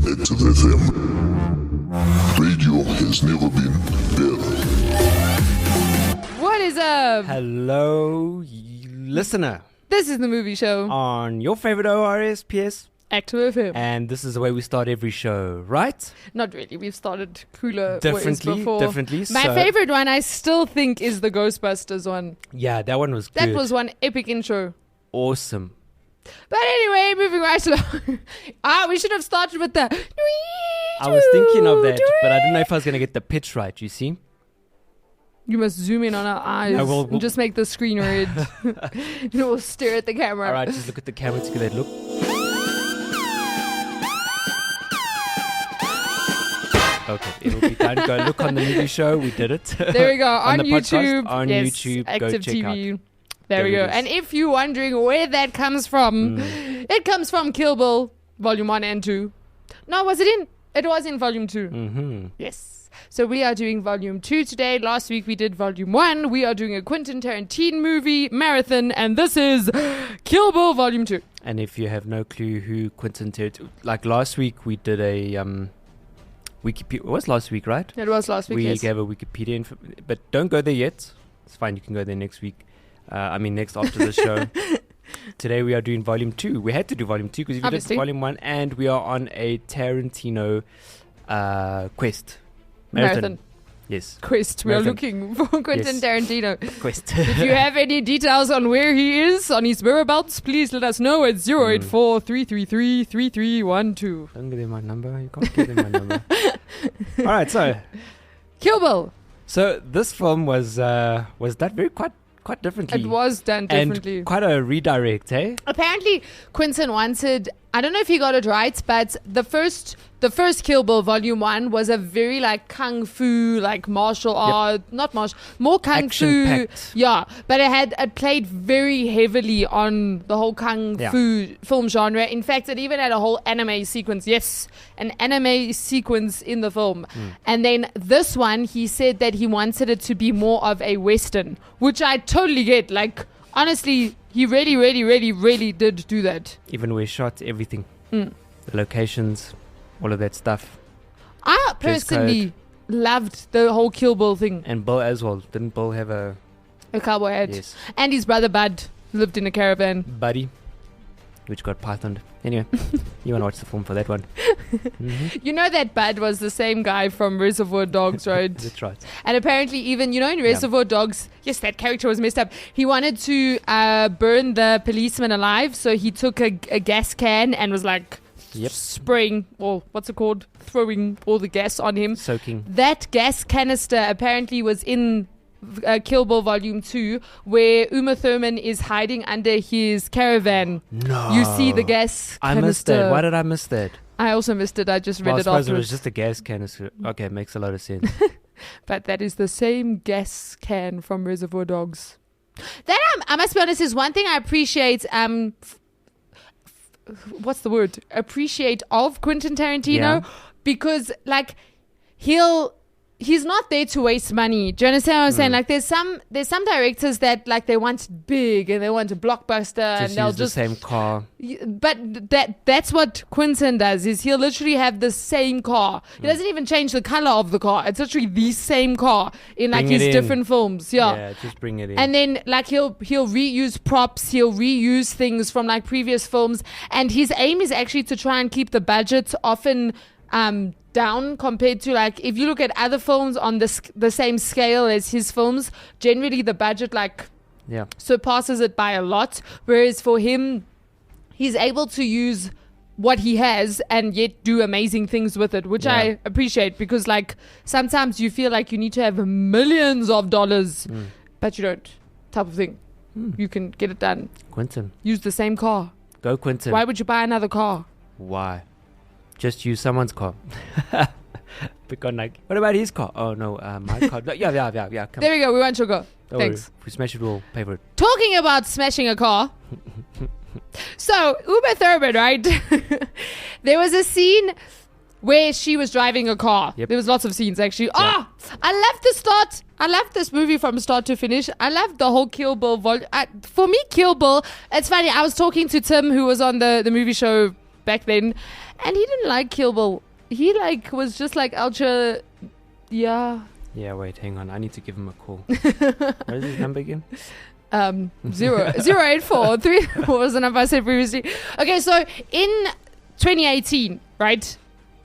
Active FM. Radio has never been better. What is up? Hello, listener. This is the movie show On your favorite ORSPS. Active FM. And this is the way we start every show, right? Not really. We've started cooler ways Differently. before. My So- favorite one, I still think, is the Ghostbusters one. Yeah, that one was That good. was one epic intro. Awesome. But anyway, moving right along. We should have started with the. I was thinking of that, but I didn't know if I was going to get the pitch right, you see? You must zoom in on our eyes I will- and just make the screen red. We'll stare at the camera. All right, just look at the camera to get that look. Okay, it'll be done. Go look on the movie show. We did it. There we go. On on the podcast, YouTube. on yes, YouTube, go Active check TV. out. There we There go. it is. And if you're wondering where that comes from, it comes from Kill Bill, Volume 1 and 2. No, was it in? It was in Volume 2. Mm-hmm. Yes. So we are doing Volume 2 today. Last week we did Volume 1. We are doing a Quentin Tarantino movie marathon. And this is Kill Bill Volume 2. And if you have no clue who Quentin Tarantino... Like last week, we did a... Wikipedia... It was last week, right? It was last week, We yes. gave a Wikipedia... But don't go there yet. It's fine. You can go there next week. Next after the show. Today we are doing Volume 2. We had to do Volume 2 because we Obviously. did Volume 1 and we are on a Tarantino quest. Marathon. Yes. Quest. We are Marathon. looking for Quentin Yes. Tarantino. Quest. If you have any details on where he is on his whereabouts, please let us know at 084 333 3312. Don't give them my number. You can't give them my number. All right. Kill Bill. So this film was done very quite differently. It was done differently. And quite a redirect, eh? Apparently, Quentin wanted, I don't know if he got it right, but the first Kill Bill Volume 1 was a very like kung fu, like martial art, not martial, more kung fu. Action-packed. Yeah, but it played very heavily on the whole kung fu film genre. In fact, it even had a whole anime sequence. Yes, an anime sequence in the film. And then this one, he said that he wanted it to be more of a Western, which I totally get. Like, honestly, he really, really, really, really did do that. Even where shot, everything. The locations, all of that stuff. I Dress personally loved the whole Kill Bill thing. And Bill as well. Didn't Bill have a A cowboy hat. yes And his brother Bud lived in a caravan. buddy, which got pythoned? Anyway, you want to watch the film for that one? You know that Bud was the same guy from Reservoir Dogs, right? That's right. And apparently even, in Reservoir Dogs, yes, that character was messed up. He wanted to burn the policeman alive, so he took a gas can and was like spraying, or what's it called? Throwing all the gas on him. Soaking. That gas canister apparently was in Kill Bill Volume 2, where Uma Thurman is hiding under his caravan. No. You see the gas I canister. missed that. Why did I miss that? I also missed it. I just read Well, I it suppose it afterwards. was just a gas canister. Okay, makes a lot of sense. But that is the same gas can from Reservoir Dogs. That I must be honest, is one thing I appreciate. What's the word? Appreciate of Quentin Tarantino, Yeah. because like he's not there to waste money. Do you understand what I'm saying? Like there's some directors that like they want big and they want a blockbuster and Just they'll use the just same car. But that's what Quentin does, is he'll literally have the same car. He doesn't even change the color of the car. It's literally the same car in like Bring it his in. different films. Yeah. Just bring it in. And then like he'll reuse props, he'll reuse things from like previous films, and his aim is actually to try and keep the budget often down compared to like if you look at other films on the same scale as his films, generally the budget like surpasses it by a lot, whereas for him he's able to use what he has and yet do amazing things with it, which I appreciate, because like sometimes you feel like you need to have millions of dollars but you don't, type of thing. You can get it done. Quentin. Use the same car. Go Quentin. Why would you buy another car? Why? Just use someone's car. Because like, what about his car? Oh no, my car. No, yeah. Come There we go, we want your car. Don't Thanks. worry. If we smash it, we'll pay for it. Talking about smashing a car. So, Uma Thurman, right? There was a scene where she was driving a car. Yep. There was lots of scenes, actually. I love the start. I love this movie from start to finish. I love the whole Kill Bill. For me, Kill Bill, it's funny. I was talking to Tim, who was on the movie show back then, and he didn't like Kill Bill. He like was just like ultra, yeah. Yeah, wait, hang on. I need to give him a call. What is his number again? 084 was the number I said previously. Okay, so in 2018, right?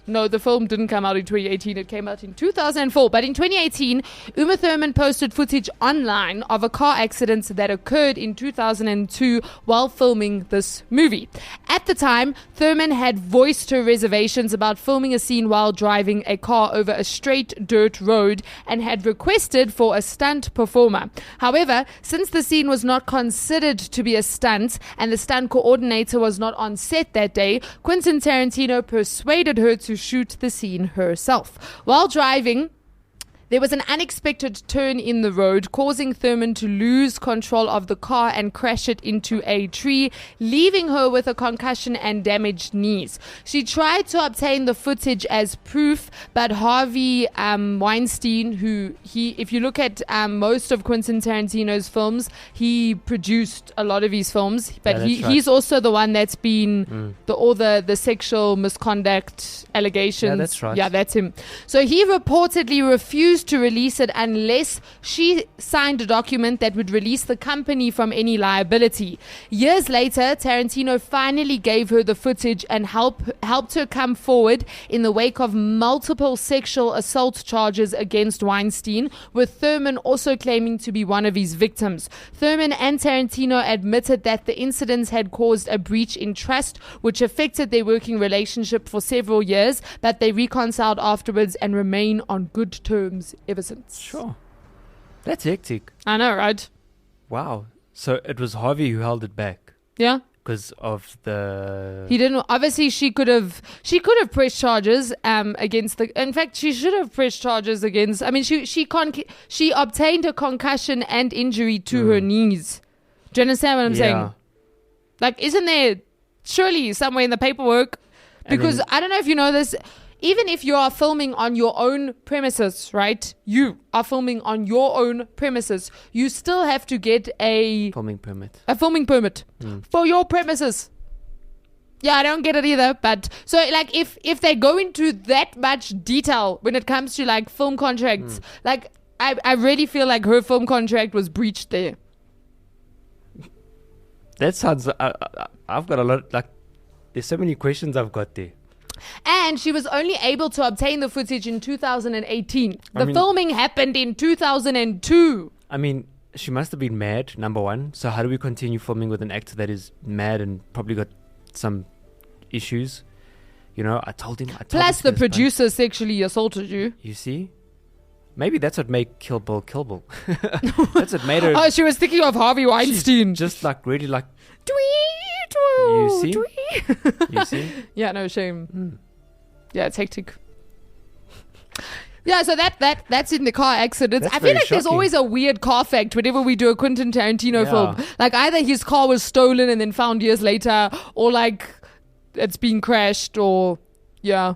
No, the film didn't come out in 2018. It came out in 2004. But in 2018, Uma Thurman posted footage online of a car accident that occurred in 2002 while filming this movie. At the time, Thurman had voiced her reservations about filming a scene while driving a car over a straight dirt road and had requested for a stunt performer. However, since the scene was not considered to be a stunt and the stunt coordinator was not on set that day, Quentin Tarantino persuaded her to shoot the scene herself. While driving, there was an unexpected turn in the road, causing Thurman to lose control of the car and crash it into a tree, leaving her with a concussion and damaged knees. She tried to obtain the footage as proof, but Harvey Weinstein, if you look at most of Quentin Tarantino's films, he produced a lot of his films, but he's also the one that's been all the sexual misconduct allegations. Yeah, that's right. Yeah, that's him. So he reportedly refused to release it unless she signed a document that would release the company from any liability. Years later, Tarantino finally gave her the footage and helped her come forward in the wake of multiple sexual assault charges against Weinstein, with Thurman also claiming to be one of his victims. Thurman and Tarantino admitted that the incidents had caused a breach in trust, which affected their working relationship for several years, but they reconciled afterwards and remain on good terms ever since. Sure. That's hectic. I know, right? Wow. So it was Harvey who held it back Yeah. because of the... He didn't. Obviously, she could have pressed charges against the. In fact, she should have pressed charges against. I mean, she obtained a concussion and injury to her knees. Do you understand what I'm saying? Like, isn't there surely somewhere in the paperwork? Because I don't know if you know this. Even if you are filming on your own premises, right? You are filming on your own premises. You still have to get a filming permit. A filming permit for your premises. Yeah, I don't get it either. But so, like, if they go into that much detail when it comes to like film contracts, like I really feel like her film contract was breached there. That sounds. I've got a lot. Like, there's so many questions I've got there. And she was only able to obtain the footage in 2018. The filming happened in 2002. I mean, she must have been mad, number one. So how do we continue filming with an actor that is mad and probably got some issues? You know, I told him. Plus, the producer sexually assaulted you. You see? Maybe that's what made Kill Bill Kill Bill. That's what made her... Oh, she was thinking of Harvey Weinstein. Just like really like... You see? You see? Yeah, no shame. Yeah, it's hectic. Yeah, so that's in the car accidents. That's I feel like very there's shocking. always a weird car fact whenever we do a Quentin Tarantino film. Like either his car was stolen and then found years later, or like it's been crashed, or yeah.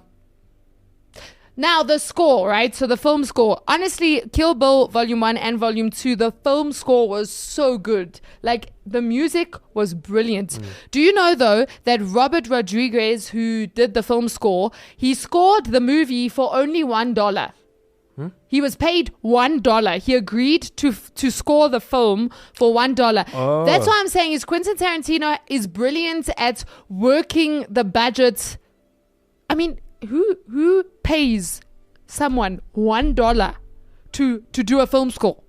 Now, the score, right? So the film score. Honestly, Kill Bill Volume 1 and Volume 2, the film score was so good. Like, the music was brilliant. Do you know, though, that Robert Rodriguez, who did the film score, he scored the movie for only $1. He was paid $1. He agreed to score the film for $1. Oh. That's why I'm saying is Quentin Tarantino is brilliant at working the budget. I mean... Who pays someone $1 to do a film score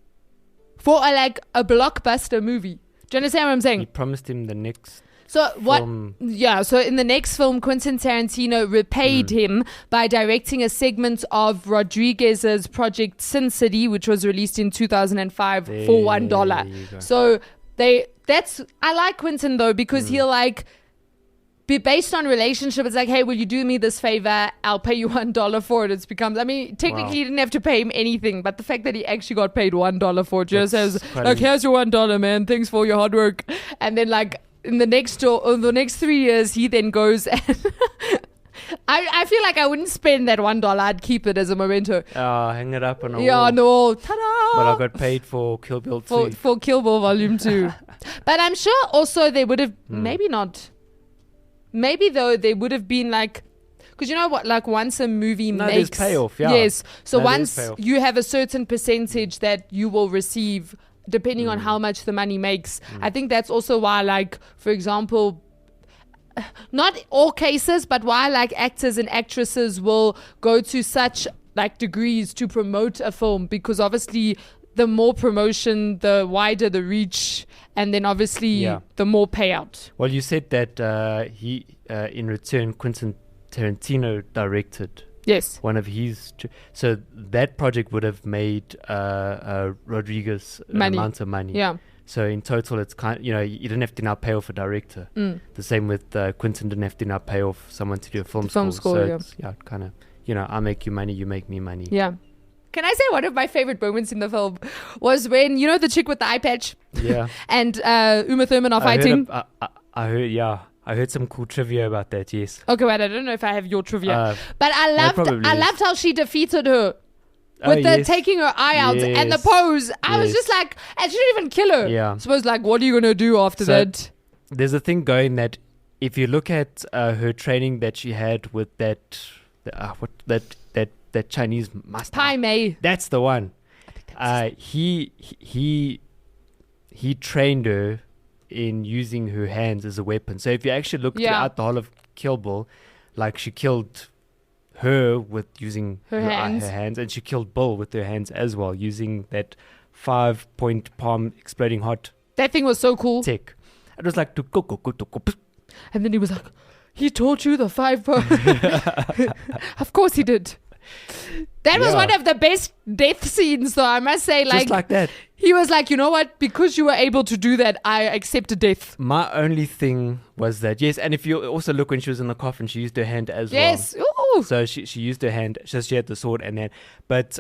for a blockbuster movie? Do you understand what I'm saying? He promised him the next film. So in the next film, Quentin Tarantino repaid him by directing a segment of Rodriguez's Project Sin City, which was released in 2005 for $1. So I like Quentin though, because he'll like be based on relationship. It's like, hey, will you do me this favor? I'll pay you $1 for it. It's becomes, I mean, technically he didn't have to pay him anything, but the fact that he actually got paid $1 for it just says, like, here's your $1, man. Thanks for your hard work. And then like in the next 3 years, he then goes and I feel like I wouldn't spend that $1. I'd keep it as a memento. Hang it up on a wall. Yeah, no. Ta-da! But I got paid for Kill Bill 2. For Kill Bill Volume 2. But I'm sure also they would have maybe not. maybe though there would have been like, because you know what, like once a movie No, makes there's payoff, yeah. yes, so No, there's once payoff. you have a certain percentage that you will receive depending on how much the money makes. I think that's also why, like, for example, not all cases, but why like actors and actresses will go to such like degrees to promote a film, because obviously the more promotion, the wider the reach, and then obviously Yeah. the more payout. Well, you said that he, in return, Quentin Tarantino directed Yes. one of his. So that project would have made Rodriguez an Money. amount of money. Yeah. So in total, it's kind. You didn't have to now pay off a director. The same with Quentin didn't have to now pay off someone to do a film score. score, So yeah. it's, kind of. I make you money, you make me money. Yeah. Can I say one of my favorite moments in the film was when, you know, the chick with the eye patch Yeah. and Uma Thurman are fighting? I heard some cool trivia about that. Yes. Okay, wait, I don't know if I have your trivia. But probably I is. loved how she defeated her with the yes. taking her eye out and the Yes. pose. I was Yes. just like, and she didn't even kill her. Yeah. I suppose, like, what are you going to do after So- that? There's a thing going that if you look at her training that she had with that Chinese master, Pai Mei. that's the one. He trained her in using her hands as a weapon. So if you actually look Yeah. throughout the whole of Kill Bill, like she killed her with using Her hands. her hands, and she killed Bill with her hands as well, using that 5-point palm exploding hot That thing was so cool. tech. It was like And then he was like, he taught you the 5 Of course he did. That was Yeah. one of the best death scenes, though, I must say. just like that. He was like, you know what? Because you were able to do that, I accept death. My only thing was that, yes, and if you also look when she was in the coffin, she used her hand as Yes. Ooh. well. So she used her hand, just she had the sword and then. But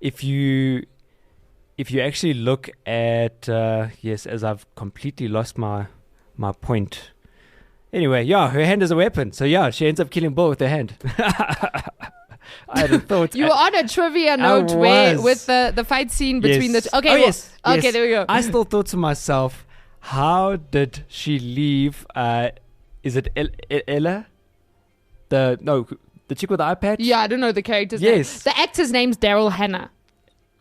if you actually look at, yes, as I've completely lost my point. Anyway, yeah, her hand is a weapon. So yeah, she ends up killing Bill with her hand. I hadn't thought. You were on a trivia note where with the fight scene between Yes. the okay. Oh, well, yes. Okay, yes. there we go. I still thought to myself, how did she leave? Is it Ella? The chick with the eye patch? Yeah, I don't know the character's Yes. name. The actor's name's Daryl Hannah.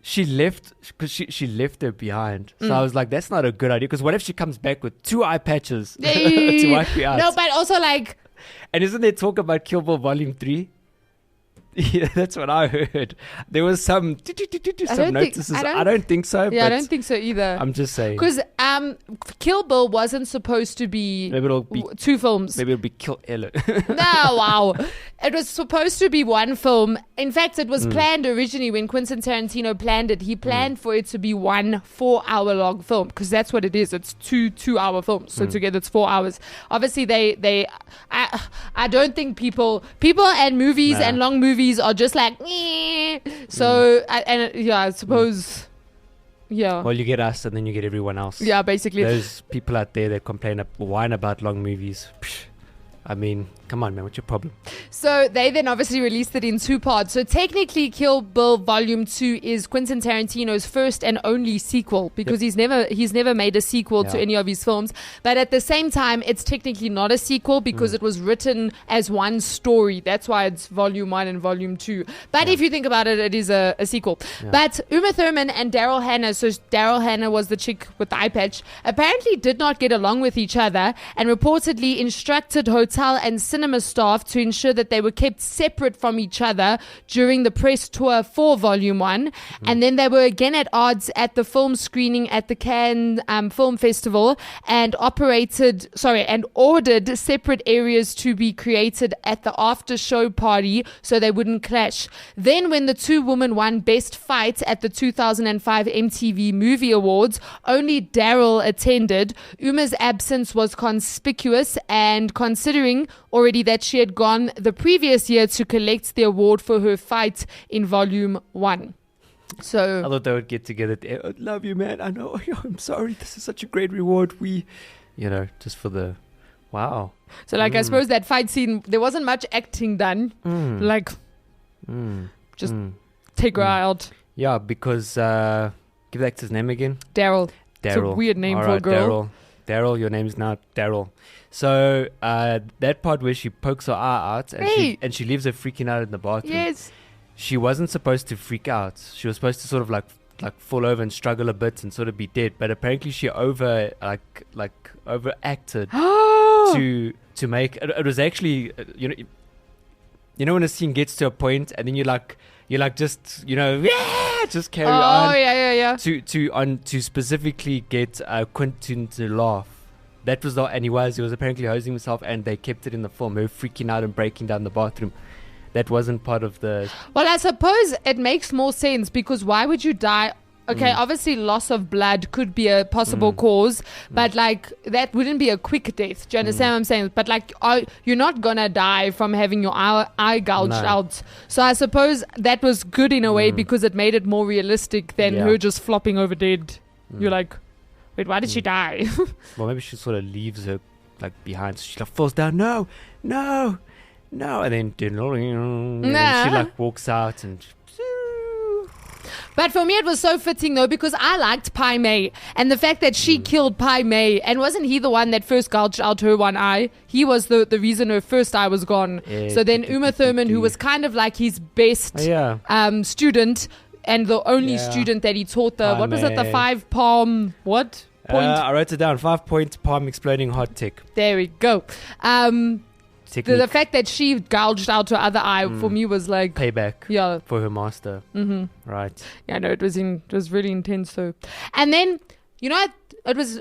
She left because she left her behind. So I was like, that's not a good idea. Because what if she comes back with 2 eye patches to wipe me out? No, but also like And isn't there talk about Kill Bill Volume 3? Yeah, that's what I heard. There was some notices. I don't think so. yeah, I but don't think so either. I'm just saying. Because Kill Bill wasn't supposed to be Maybe it'll be 2 films. Maybe it'll be Kill Ella. No, wow. It was supposed to be 1 film. In fact, it was planned originally when Quentin Tarantino planned it. He planned for it to be 1 4-hour-long film, because that's what it is. It's 2 2-hour films. So together it's 4 hours. Obviously, I don't think people and movies Nah. and long movies are just like, "Meh." So, I suppose, yeah. Well, you get us, and then you get everyone else. Yeah, basically. Those people out there that whine about long movies. Psh, I mean, come on, man. What's your problem? So they then obviously released it in 2 parts. So technically, Kill Bill Volume 2 is Quentin Tarantino's first and only sequel, because he's never made a sequel to Yeah. any of his films. But at the same time, it's technically not a sequel because it was written as one story. That's why it's Volume 1 and Volume 2. But if you think about it, it is a sequel. Yeah. But Uma Thurman and Daryl Hannah, so Daryl Hannah was the chick with the eye patch, apparently did not get along with each other and reportedly instructed hotel and cinema staff to ensure that they were kept separate from each other during the press tour for Volume 1. And then they were again at odds at the film screening at the Cannes Film Festival and ordered separate areas to be created at the after show party so they wouldn't clash. Then when the 2 women won Best Fight at the 2005 MTV Movie Awards, only Daryl attended. Uma's absence was conspicuous, and considering already that she had gone the previous year to collect the award for her fight in Volume 1. So I thought they would get together. I love you, man. I know. I'm sorry. This is such a great reward. Just for the wow. So I suppose that fight scene, there wasn't much acting done. Just take her out. Yeah, because give the actor's name again. Daryl. Daryl. It's a weird name All for a right, girl. Daryl. Daryl, your name's now Daryl. So that part where she pokes her eye out and she leaves her freaking out in the bathroom. Yes. She wasn't supposed to freak out. She was supposed to sort of like fall over and struggle a bit and sort of be dead. But apparently she overacted to make it was actually you know when a scene gets to a point and then you're like just just carry on. Oh yeah. To specifically get Quentin to laugh. That was and he was apparently hosing himself, and they kept it in the film. Her freaking out and breaking down the bathroom. That wasn't part of the... Well, I suppose it makes more sense, because why would you die? Okay, obviously loss of blood could be a possible cause, but like that wouldn't be a quick death. Do you understand what I'm saying? But like you're not gonna die from having your eye gouged out. So I suppose that was good in a way, because it made it more realistic than her just flopping over dead. You're like, wait, why did she die? Well, maybe she sort of leaves her like behind. So she like falls down. No, and then she like walks out and. But for me, it was so fitting though, because I liked Pai Mei, and the fact that she killed Pai Mei, and wasn't he the one that first gouged out her one eye? He was the reason her first eye was gone. So then Uma Thurman, who was kind of like his best student, and the only student that he taught the, what was it, the 5 palm, what? Point? I wrote it down, 5-point palm exploding hot tick. There we go. The fact that she gouged out her other eye for me was like payback for her master. Right. Yeah, no, it was really intense though. And then, you know, it was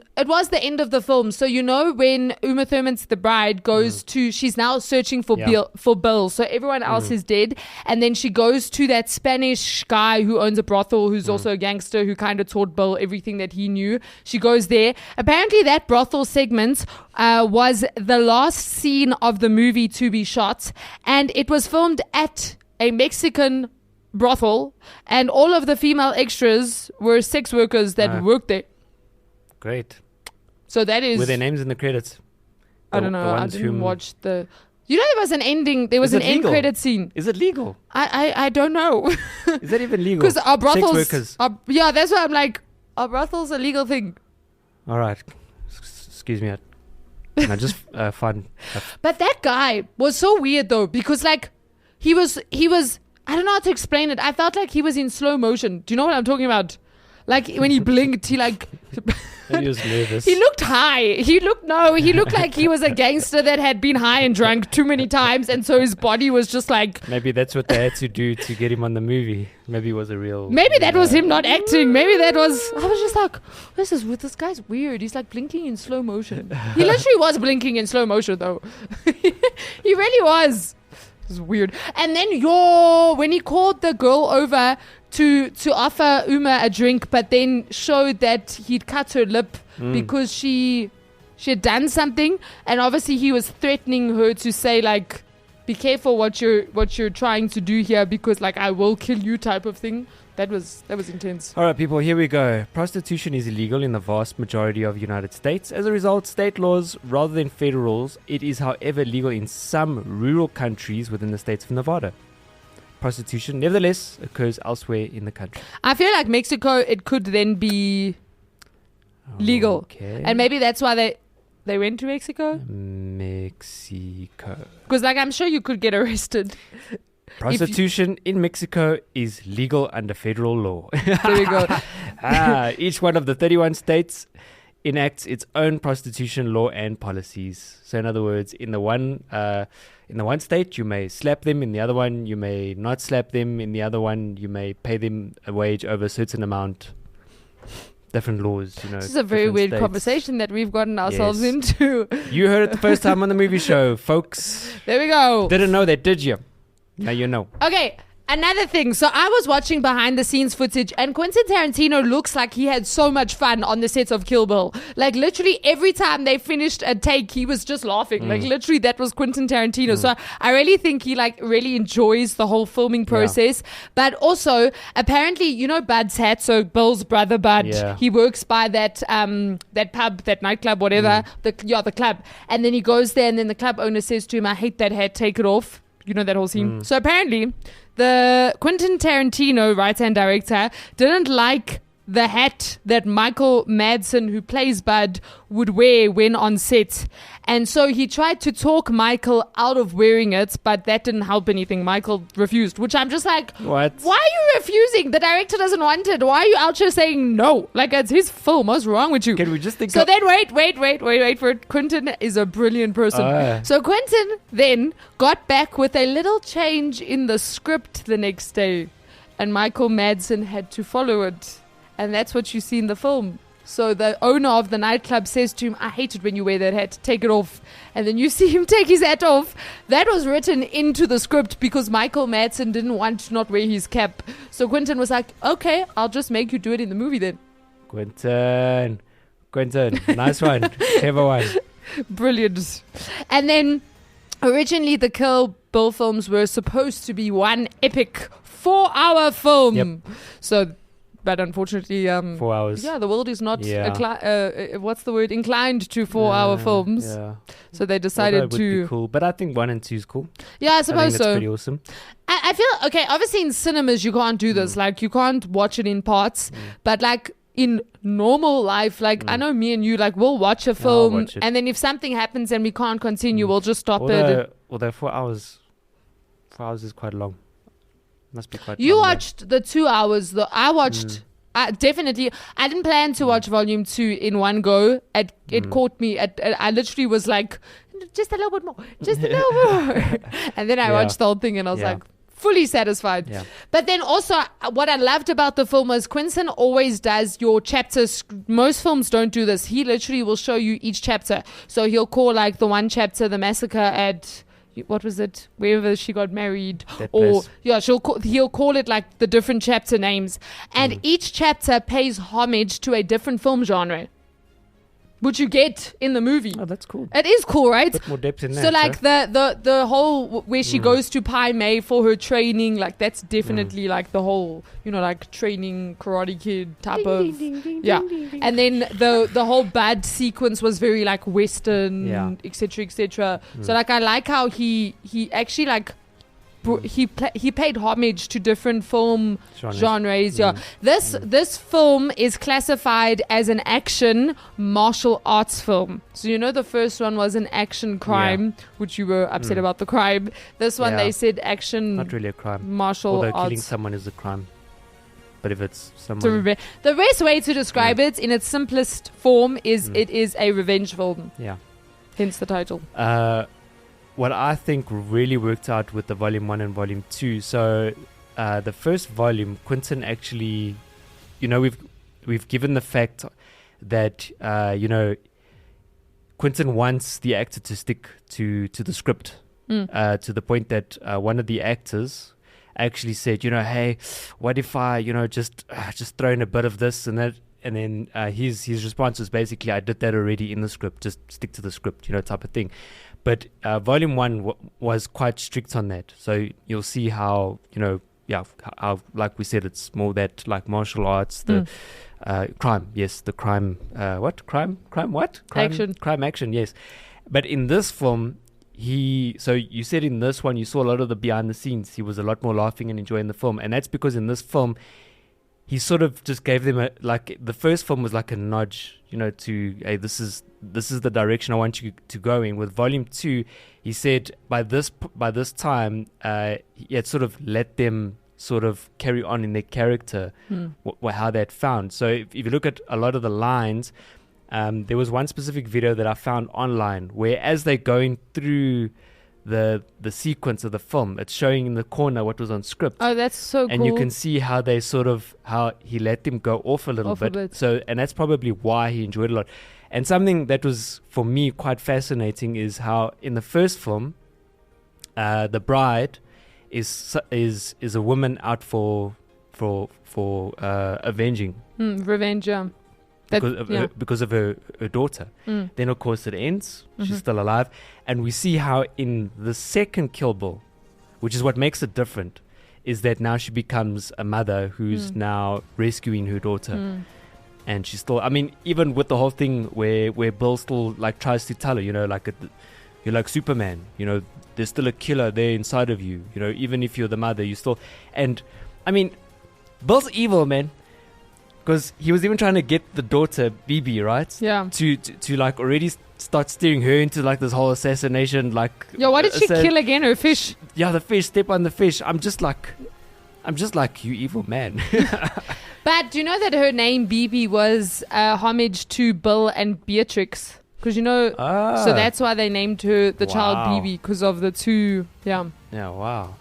the end of the film. So you know when Uma Thurman's the bride goes to, she's now searching for Bill. So everyone else is dead, and then she goes to that Spanish guy who owns a brothel, who's also a gangster, who kind of taught Bill everything that he knew. She goes there. Apparently that brothel segment was the last scene of the movie to be shot, and it was filmed at a Mexican brothel, and all of the female extras were sex workers that worked there. Great. So that is... Were their names in the credits? I don't know. I didn't watch the... You know, there was an ending. There was an end credit scene. Is it legal? I don't know. Is that even legal? Because our brothels... Sex workers. Yeah, that's why I'm like, our brothels a legal thing. All right. Excuse me. No, just fun. But that guy was so weird though, because like he was I don't know how to explain it. I felt like he was in slow motion. Do you know what I'm talking about? Like when he blinked, he like... He was nervous. He looked high. He looked like he was a gangster that had been high and drunk too many times, and so his body was just like... Maybe that's what they had to do to get him on the movie. Maybe it was a real... Maybe that was him not acting. Maybe that was... I was just like, this guy's weird. He's like blinking in slow motion. He literally was blinking in slow motion though. He really was. It was weird. And then when he called the girl over to offer Uma a drink, but then showed that he'd cut her lip because she had done something, and obviously he was threatening her to say like, be careful what you're trying to do here, because like I will kill you type of thing. That was intense. All right, people, here we go. Prostitution is illegal in the vast majority of the United States. As a result, state laws rather than federal laws, it is, however, legal in some rural countries within the states of Nevada. Prostitution, nevertheless, occurs elsewhere in the country. I feel like Mexico, it could then be legal. Okay. And maybe that's why they went to Mexico? Mexico. Because like I'm sure you could get arrested. Prostitution in Mexico is legal under federal law. There we go. Each one of the 31 states enacts its own prostitution law and policies. So in other words, in the one state you may slap them, in the other one you may not slap them, in the other one you may pay them a wage over a certain amount. Different laws, you know. This is a very weird conversation that we've gotten ourselves into. You heard it the first time on the movie show, folks. There we go. Didn't know that, did you? Now you know. Okay, another thing. So I was watching behind the scenes footage, and Quentin Tarantino looks like he had so much fun on the sets of Kill Bill. Like literally every time they finished a take, he was just laughing. Like literally that was Quentin Tarantino. So I really think he like really enjoys the whole filming process. But also apparently, you know, Bud's hat. So Bill's brother Bud, he works by that pub, that nightclub, whatever. The club. And then he goes there, and then the club owner says to him, "I hate that hat. Take it off." You know that whole scene. So apparently, the Quentin Tarantino writer and director didn't like the hat that Michael Madsen, who plays Bud, would wear when on set. And so he tried to talk Michael out of wearing it, but that didn't help anything. Michael refused, which I'm just like, What? why are you refusing? The director doesn't want it. Why are you out here saying no? Like, it's his film. What's wrong with you? Can we just think So then wait for it. Quentin is a brilliant person. So Quentin then got back with a little change in the script the next day, and Michael Madsen had to follow it. And that's what you see in the film. So the owner of the nightclub says to him, I hate it when you wear that hat, take it off. And then you see him take his hat off. That was written into the script because Michael Madsen didn't want to not wear his cap. So Quentin was like, okay, I'll just make you do it in the movie then. Quentin, nice one, clever one. Brilliant. And then originally the Kill Bill films were supposed to be one epic 4-hour film. Yep. So, but unfortunately, 4 hours. yeah, the world is not Yeah. what's the word, inclined to 4-hour films. Yeah. So they Although decided it would to. be cool, but I think 1 and 2 is cool. Yeah, I I suppose think that's so. pretty awesome. I feel okay. Obviously, in cinemas you can't do this. Like, you can't watch it in parts. But like in normal life, like I know me and you, like we'll watch a film, watch it. and then if something happens and we can't continue, we'll just stop it. Although 4 hours is quite long. Must be quite. You long, watched the 2 hours. I watched. Definitely. I didn't plan to watch Volume 2 in one go. It caught me. I literally was like, just a little bit more, just a little more. And then I watched the whole thing and I was like, fully satisfied. Yeah. But then also, what I loved about the film was Quentin always does your chapters. Most films don't do this. He literally will show you each chapter. So he'll call like the one chapter, the massacre at... what was it? Wherever she got married, That or place. he'll call it like the different chapter names, and each chapter pays homage to a different film genre, which you get in the movie. Oh, that's cool. It is cool, right? Bit more depth in that. So like the whole where she goes to Pai Mei for her training, like that's definitely like the whole, like training Karate Kid type of And then the whole bad sequence was very like Western, etc., etc. So like I like how he actually like he paid homage to different film genres. This film is classified as an action martial arts film. So the first one was an action crime, which you were upset about the crime. This one they said action, not really a crime. Martial Although arts. killing someone is a crime. But if it's someone, The best way to describe it in its simplest form is it is a revenge film. Yeah. Hence the title. What I think really worked out with the Volume 1 and Volume 2. So the first volume, Quentin actually, we've given the fact that Quentin wants the actor to stick to the script, to the point that one of the actors actually said, hey, what if I, just throw in a bit of this and that. And then his response was basically, I did that already in the script, just stick to the script, type of thing. But Volume 1 was quite strict on that. So you'll see how, how, like we said, it's more that like martial arts, the crime. Yes, the crime. What? Crime what? Crime action, yes. But in this film, so you said in this one, you saw a lot of the behind the scenes. He was a lot more laughing and enjoying the film. And that's because in this film, he sort of just gave them the first film was like a nudge, to, hey, this is the direction I want you to go in. With Volume 2, he said by this time, he had sort of let them sort of carry on in their character, how they'd found. So if you look at a lot of the lines, there was one specific video that I found online where as they're going through the sequence of the film, it's showing in the corner what was on script. Oh, that's so cool. And you can see how how he let them go off a little bit. So, and that's probably why he enjoyed it a lot. And something that was for me quite fascinating is how in the first film, the bride is a woman out for avenging, revenge. Because of her daughter. Then of course it ends. She's still alive, and we see how in the second Kill Bill, which is what makes it different, is that now she becomes a mother who's now rescuing her daughter. And she's still, even with the whole thing where Bill still like tries to tell her, you're like Superman, there's still a killer there inside of you, even if you're the mother, you still, and Bill's evil, man. because he was even trying to get the daughter Bibi, right? Yeah. To like already start steering her into like this whole assassination. Like, Yeah, what did she kill again? Her fish? Yeah, the fish. Step on the fish. I'm just like, you evil man. But do you know that her name Bibi was homage to Bill and Beatrix? Because so that's why they named her the child Bibi, because of the two. Yeah. Yeah. Wow.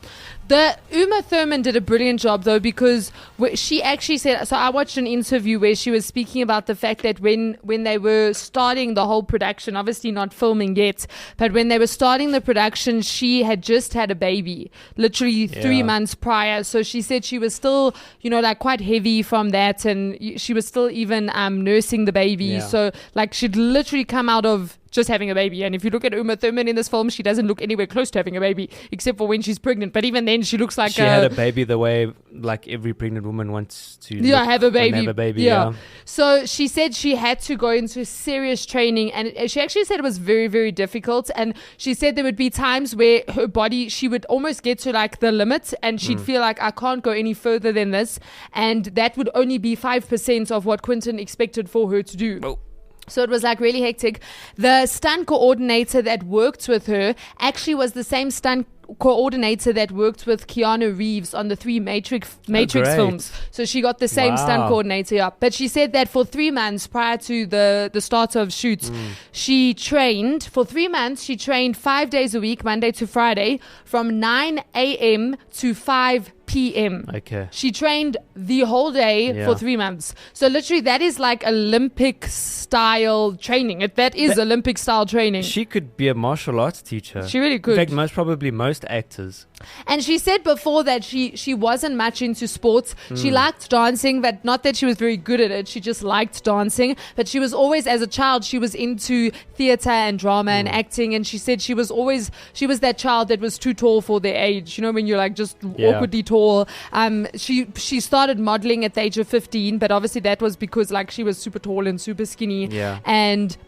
The Uma Thurman did a brilliant job though, because she actually said, so I watched an interview where she was speaking about the fact that when they were starting the whole production, obviously not filming yet, but when they were starting the production, she had just had a baby, literally 3 months prior. So she said she was still, like quite heavy from that, and she was still even nursing the baby. Yeah. So like she'd literally come out of just having a baby. And if you look at Uma Thurman in this film, she doesn't look anywhere close to having a baby, except for when she's pregnant. But even then, she looks like she had a baby the way like every pregnant woman wants to have a baby. Have a baby. Yeah. So she said she had to go into serious training, and she actually said it was very, very difficult. And she said there would be times where her body, she would almost get to like the limit, and she'd feel like, I can't go any further than this. And that would only be 5% of what Quentin expected for her to do. Oh. So it was like really hectic. The stunt coordinator that worked with her actually was the same stunt coordinator that worked with Keanu Reeves on the 3 Matrix films. So she got the same stunt coordinator up. But she said that for 3 months prior to the start of shoots, she trained for 3 months. She trained 5 days a week, Monday to Friday, from 9 a.m. to 5 p.m. Okay. She trained the whole day for 3 months. So literally that is like Olympic style training. That is Olympic style training. She could be a martial arts teacher. She really could. In fact, most actors. And she said before that she wasn't much into sports. She liked dancing, but not that she was very good at it. She just liked dancing. But she was always, as a child, she was into theater and drama and acting. And she said she was that child that was too tall for their age. When you're like just awkwardly tall. She started modeling at the age of 15, but obviously that was because like she was super tall and super skinny. Yeah.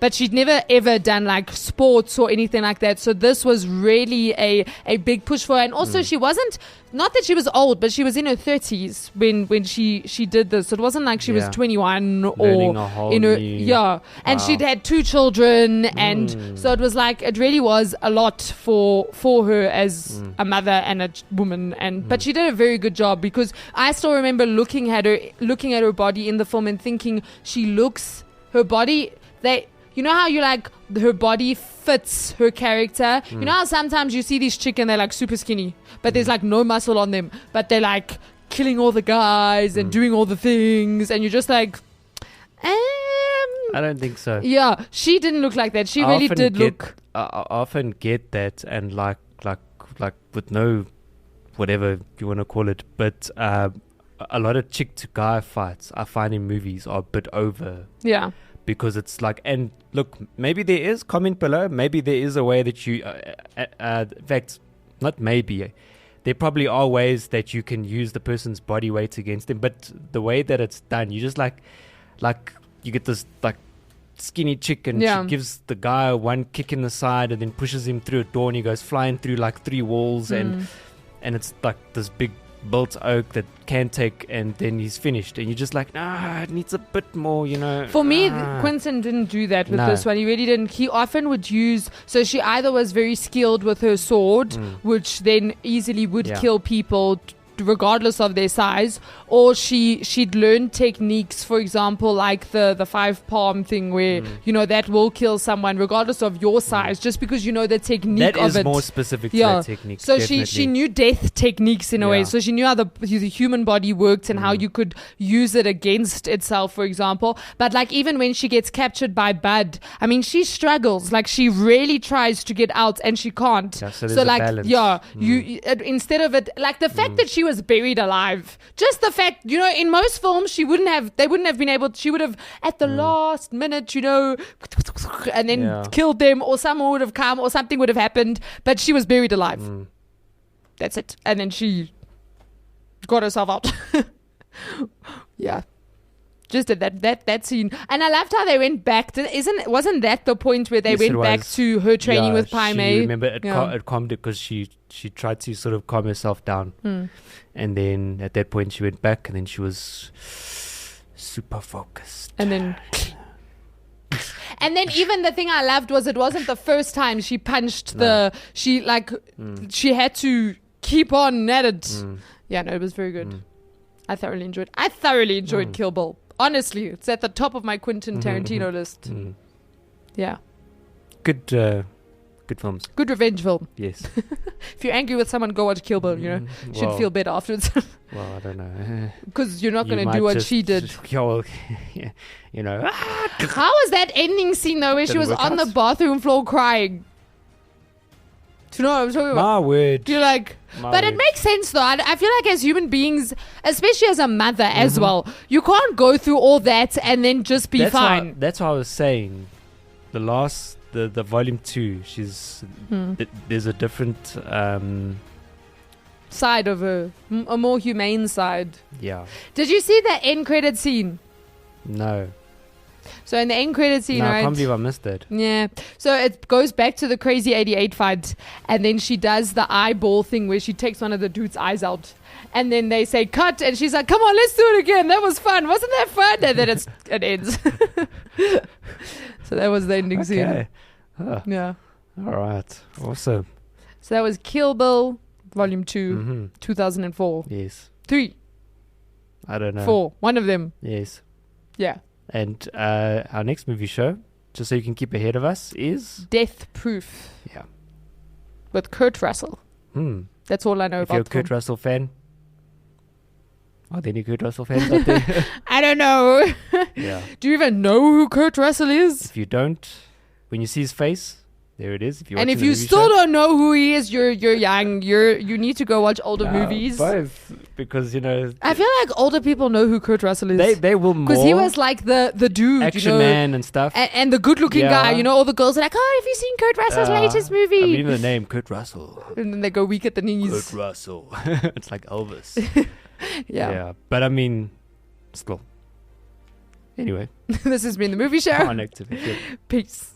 But she'd never ever done like sports or anything like that. So this was really a big push for her. And also she wasn't, not that she was old, but she was in her 30s when she did this. It wasn't like she was 21 Learning or a whole in her new- and she'd had 2 children, and so it was like it really was a lot for her as a mother and a woman. And but she did a very good job, because I still remember looking at her body in the film and thinking her body, you know how you like her body fits her character. You know how sometimes you see these chick and they're like super skinny, but there's like no muscle on them, but they're like killing all the guys and doing all the things, and you're just like, I don't think so. Yeah, she didn't look like that. She really did look. I often get that, and like with no whatever you want to call it, but a lot of chick to guy fights I find in movies are a bit over. Yeah. Because it's like, and look, maybe there is, comment below, maybe there is a way that you, in fact, not maybe, there probably are ways that you can use the person's body weight against them, but the way that it's done, you just like you get this like skinny chick, and she gives the guy one kick in the side and then pushes him through a door, and he goes flying through like 3 walls, and it's like this big built oak that can take, and then he's finished, and you're just like, it needs a bit more, For me, Quentin didn't do that with this one. He really didn't. He often would use, so she either was very skilled with her sword, which then easily would kill people regardless of their size, or she'd learn techniques, for example, like the 5 palm thing, where that will kill someone regardless of your size, just because the technique that of is it. More specific to that technique. So she knew death techniques in a way, so she knew how the human body worked and how you could use it against itself, for example. But like even when she gets captured by Bud, I mean, she struggles, like she really tries to get out and she can't. So like balance. You instead of it, like the fact that she was buried alive, just the fact, in most films they wouldn't have been able, she would have at the last minute, and then killed them, or someone would have come or something would have happened, but she was buried alive. That's it. And then she got herself out. Just that scene. And I loved how they went back to, wasn't that the point where they went back to her training with Pai Mei? Remember it calmed it, because she tried to sort of calm herself down, and then at that point she went back, and then she was super focused. And then even the thing I loved was it wasn't the first time she punched she had to keep on at it. Yeah, no, it was very good. I thoroughly enjoyed Kill Bill. Honestly, it's at the top of my Quentin Tarantino list. Yeah. Good films. Good revenge film. Yes. If you're angry with someone, go watch Kill Bill, you know. Should feel better afterwards. Well, I don't know. Because you're not going to do what she did. Yeah, you know. How was that ending scene, though, where she was on the bathroom floor crying? Do you know what I'm talking about? My word. You're like... But it makes sense, though. I feel like as human beings, especially as a mother as well, you can't go through all that and then just be fine. That's what I was saying. The volume 2, she's there's a different side of a more humane side. Yeah. Did you see that end credit scene? No. So in the end credit scene, right? I can't believe I missed that. Yeah. So it goes back to the Crazy 88 fight, and then she does the eyeball thing where she takes one of the dude's eyes out, and then they say cut, and she's like, "Come on, let's do it again. That was fun. Wasn't that fun?" And then it ends. So that was the ending scene. Yeah. All right. Awesome. So that was Kill Bill, Volume 2, 2004. Yes. 3. I don't know. 4. One of them. Yes. Yeah. And our next movie show, just so you can keep ahead of us, is Death Proof. Yeah. With Kurt Russell. That's all I know if about. If you're a Kurt Russell fan, are there any Kurt Russell fans out there? I don't know. Yeah. Do you even know who Kurt Russell is? If you don't, when you see his face, there it is. If you still don't know who he is, you're young. You need to go watch older movies. Both, because I feel like older people know who Kurt Russell is. They will more. Because he was like the dude, action man and stuff, and the good-looking guy. You know, all the girls are like, "Oh, have you seen Kurt Russell's latest movie?" I mean, the name Kurt Russell, and then they go weak at the knees. Kurt Russell. It's like Elvis. Yeah. But I mean, still. Anyway, this has been the movie show. On Activity. Peace.